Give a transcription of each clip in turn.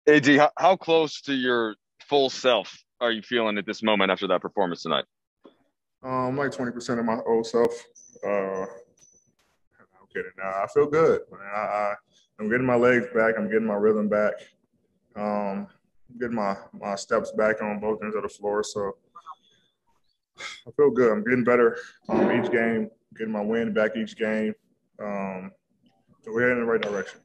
AD, how close to your full self are you feeling at this moment after that performance tonight? I'm like 20% of my old self. I'm kidding. I feel good. I'm getting my legs back. I'm getting my rhythm back. Getting my steps back on both ends of the floor. So I feel good. I'm getting better each game, getting my wind back each game. Um, so we're heading in the right direction.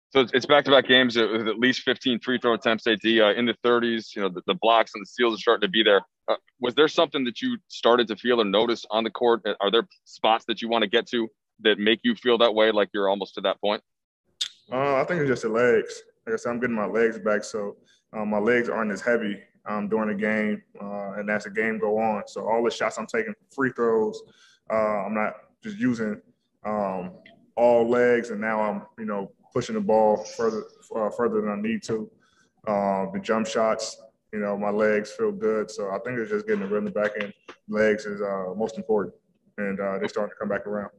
So it's back-to-back games with at least 15 free throw attempts, AD, in the 30s. You know, the blocks and the steals are starting to be there. Was there something that you started to feel or notice on the court? Are there spots that you want to get to that make you feel that way, like you're almost to that point? I think it's just the legs. Like I said, I'm getting my legs back, so my legs aren't as heavy during the game, and as the game go on. So all the shots I'm taking, free throws, I'm not just using all legs, and now I'm pushing the ball further than I need to. The jump shots, my legs feel good, so I think it's just getting the rhythm back in. Legs is most important, and they're starting to come back around.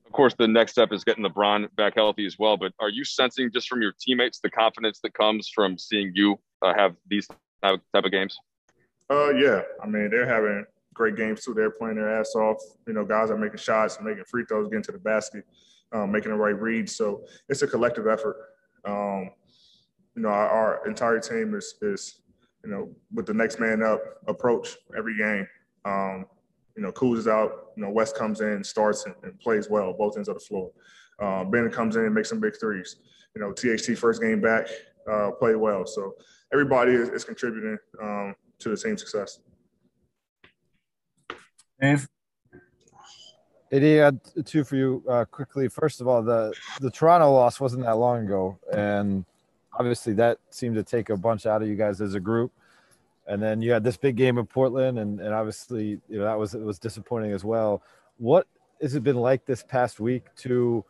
Of course, the next step is getting LeBron back healthy as well. But are you sensing just from your teammates the confidence that comes from seeing you have these type of games? Yeah. I mean, they're having great games too. They're playing their ass off. Guys are making shots, making free throws, getting to the basket, making the right reads. So it's a collective effort. Um, our entire team is with the next man up approach every game. Kuz is out. West comes in, starts and plays well, both ends of the floor. Ben comes in and makes some big threes. THT first game back, played well. So everybody is contributing to the team's success. Dave? AD, I had two for you quickly. First of all, the Toronto loss wasn't that long ago, and obviously that seemed to take a bunch out of you guys as a group. And then you had this big game in Portland, and obviously it was disappointing as well. What has it been like this past week to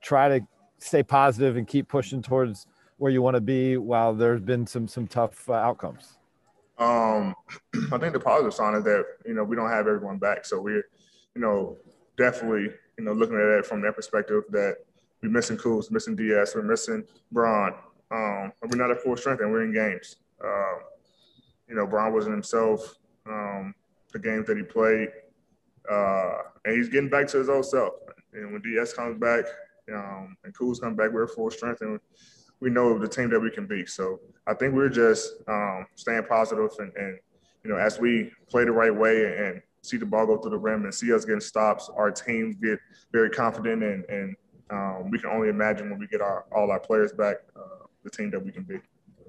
try to stay positive and keep pushing towards where you want to be while there's been some tough outcomes? I think the positive sign is that we don't have everyone back, so we're definitely looking at it from that perspective that we're missing Kuz, missing DS, we're missing Braun, and we're not at full strength and we're in games. Braun wasn't himself the games that he played, and he's getting back to his old self. And when DS comes back and Kuz comes back, we're at full strength and we know the team that we can be. So I think we're just staying positive and as we play the right way and see the ball go through the rim and see us getting stops, our teams get very confident and we can only imagine when we get all our players back, the team that we can be.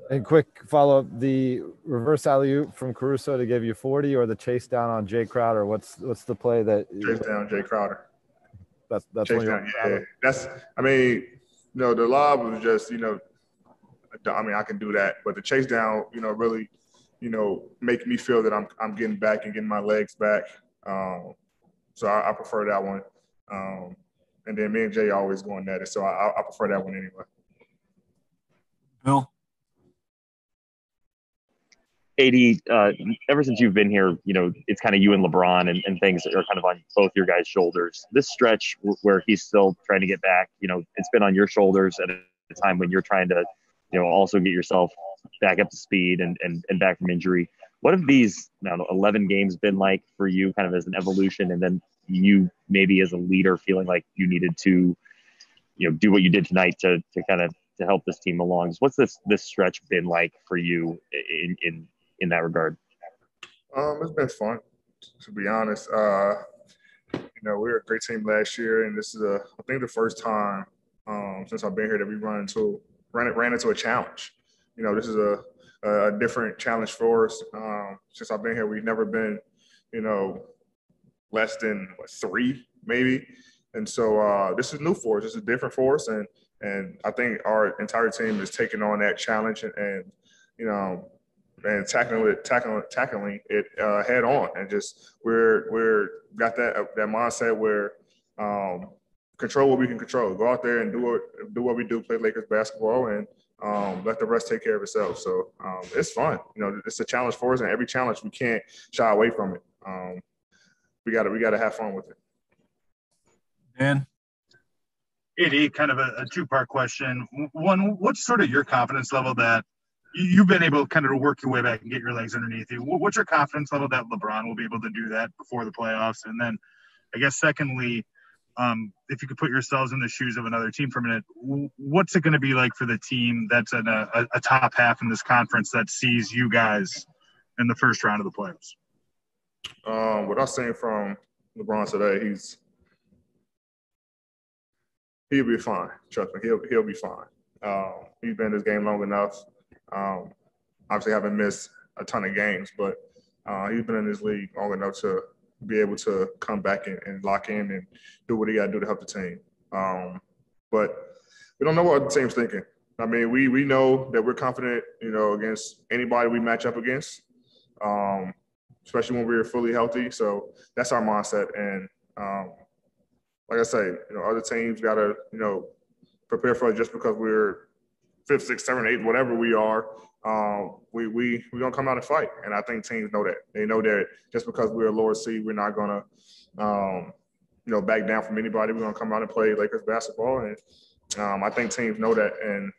And quick follow-up, the reverse alley-oop from Caruso to give you 40 or the chase down on Jay Crowder? What's the play that – Chase down Jay Crowder. That's chase down, yeah. The lob was just, I can do that. But the chase down, really, make me feel that I'm getting back and getting my legs back. So I prefer that one. And then me and Jay always going at it. So I prefer that one anyway. Bill? AD, ever since you've been here, it's kind of you and LeBron and things that are kind of on both your guys' shoulders. This stretch where he's still trying to get back, it's been on your shoulders at a time when you're trying to, also get yourself back up to speed and back from injury. What have these 11 games been like for you kind of as an evolution, and then you maybe as a leader feeling like you needed to, do what you did tonight to kind of to help this team along? What's this stretch been like for you in that regard? It's been fun, to be honest. We were a great team last year, and this is I think the first time since I've been here that we ran into a challenge. This is a different challenge for us. Since I've been here, we've never been, less than 3 maybe. And so this is new for us. This is different for us, and I think our entire team is taking on that challenge and tackling it head on, and just we're got that mindset where control what we can control. Go out there and do what we do, play Lakers basketball, and let the rest take care of itself. So it's fun. It's a challenge for us, and every challenge we can't shy away from it. We gotta have fun with it. Dan? AD, kind of a two-part question. One, what's sort of your confidence level that you've been able kind of to work your way back and get your legs underneath you? What's your confidence level that LeBron will be able to do that before the playoffs? And then I guess secondly, if you could put yourselves in the shoes of another team for a minute, what's it going to be like for the team that's in a top half in this conference that sees you guys in the first round of the playoffs? What I'm saying from LeBron today, he'll be fine. Trust me, he'll be fine. He's been in this game long enough. Obviously, haven't missed a ton of games, but he's been in this league long enough to be able to come back and lock in and do what he got to do to help the team. But we don't know what the team's thinking. I mean, we know that we're confident, against anybody we match up against, especially when we're fully healthy. So that's our mindset. And like I say, other teams got to, prepare for it just because we're 5th, 6th, 7th, 8th, whatever we are. We're going to come out and fight. And I think teams know that. They know that just because we're a lower seed, we're not going to, back down from anybody. We're going to come out and play Lakers basketball. And I think teams know that and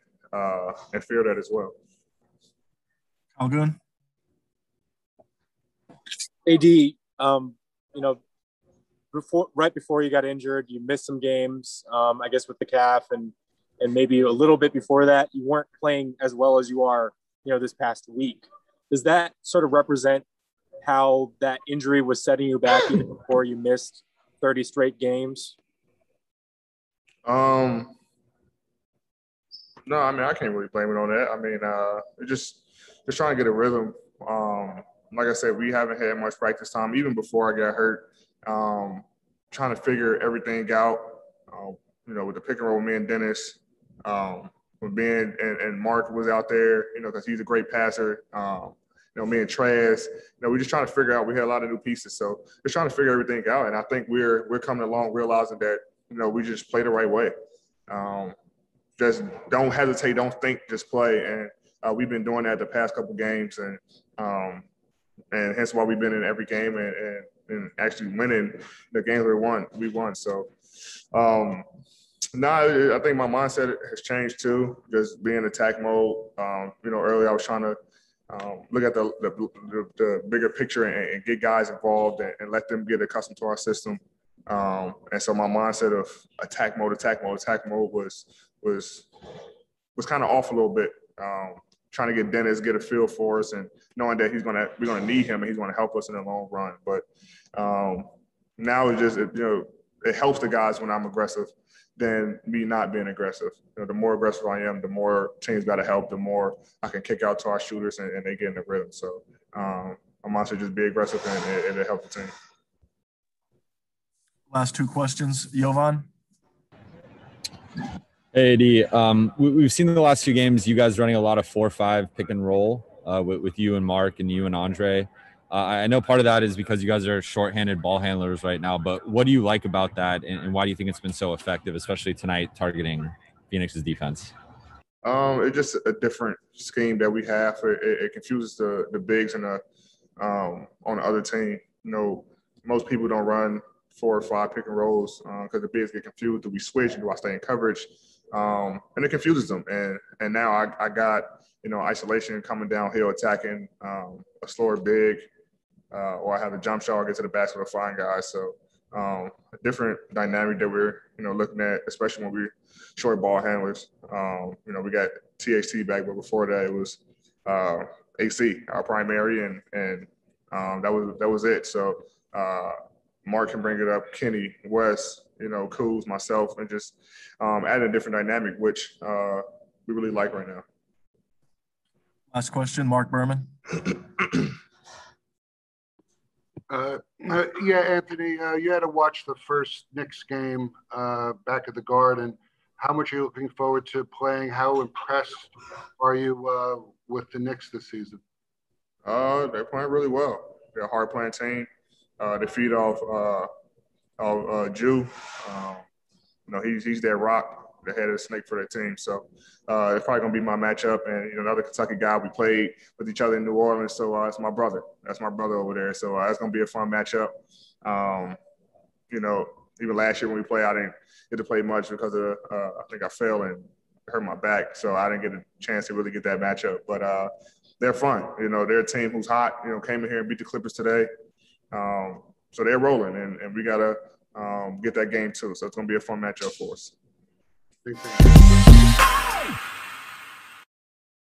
feel that as well. Algoon? AD, right before you got injured, you missed some games, I guess with the calf, and maybe a little bit before that, you weren't playing as well as you are, this past week. Does that sort of represent how that injury was setting you back even before you missed 30 straight games? No, I mean, I can't really blame it on that. I mean, just trying to get a rhythm. Like I said, we haven't had much practice time, even before I got hurt. Trying to figure everything out, with the pick and roll with me and Dennis, when Ben and Mark was out there, because he's a great passer. Me and Trez, we're just trying to figure out. We had a lot of new pieces, so just trying to figure everything out. And I think we're coming along realizing that, we just play the right way. Just don't hesitate, don't think, just play. And we've been doing that the past couple games, and hence why we've been in every game and actually winning the games we won. So, I think my mindset has changed too, just being in attack mode. Earlier I was trying to look at the bigger picture and get guys involved and let them get accustomed to our system. And so my mindset of attack mode was kind of off a little bit. Trying to get Dennis, get a feel for us, and knowing that we're gonna need him and he's gonna help us in the long run. But now it's just it helps the guys when I'm aggressive than me not being aggressive. The more aggressive I am, the more teams got to help, the more I can kick out to our shooters and they get in the rhythm. So I'm also just be aggressive and it helps the team. Last two questions, Jovan. Hey, AD. We've seen in the last few games you guys running a lot of 4-5 pick and roll with you and Mark and you and Andre. I know part of that is because you guys are shorthanded ball handlers right now, but what do you like about that, and why do you think it's been so effective, especially tonight targeting Phoenix's defense? It's just a different scheme that we have. It confuses the bigs and on the other team. Most people don't run 4 or 5 pick and rolls because the bigs get confused. Do we switch? Do I stay in coverage? And it confuses them. And now I got isolation coming downhill, attacking a slower big, or I have a jump shot or get to the basket with 5 guys. So a different dynamic that we're looking at, especially when we're short ball handlers. We got THT back, but before that it was AC, our primary, and that was it. So Mark can bring it up, Kenny, Wes, Kuz, myself, and just add a different dynamic, which we really like right now. Last question, Mark Berman. Yeah, Anthony, you had to watch the first Knicks game back at the Garden. How much are you looking forward to playing? How impressed are you with the Knicks this season? They're playing really well. They're a hard-playing team. They feed off Jew. He's their rock, the head of the snake for their team. So it's probably going to be my matchup. And, another Kentucky guy, we played with each other in New Orleans. So it's my brother. That's my brother over there. So it's going to be a fun matchup. Even last year when we played, I didn't get to play much because of I think I fell and hurt my back, so I didn't get a chance to really get that matchup. But they're fun. They're a team who's hot. Came in here and beat the Clippers today. So they're rolling, and we got to get that game too. So it's going to be a fun matchup for us.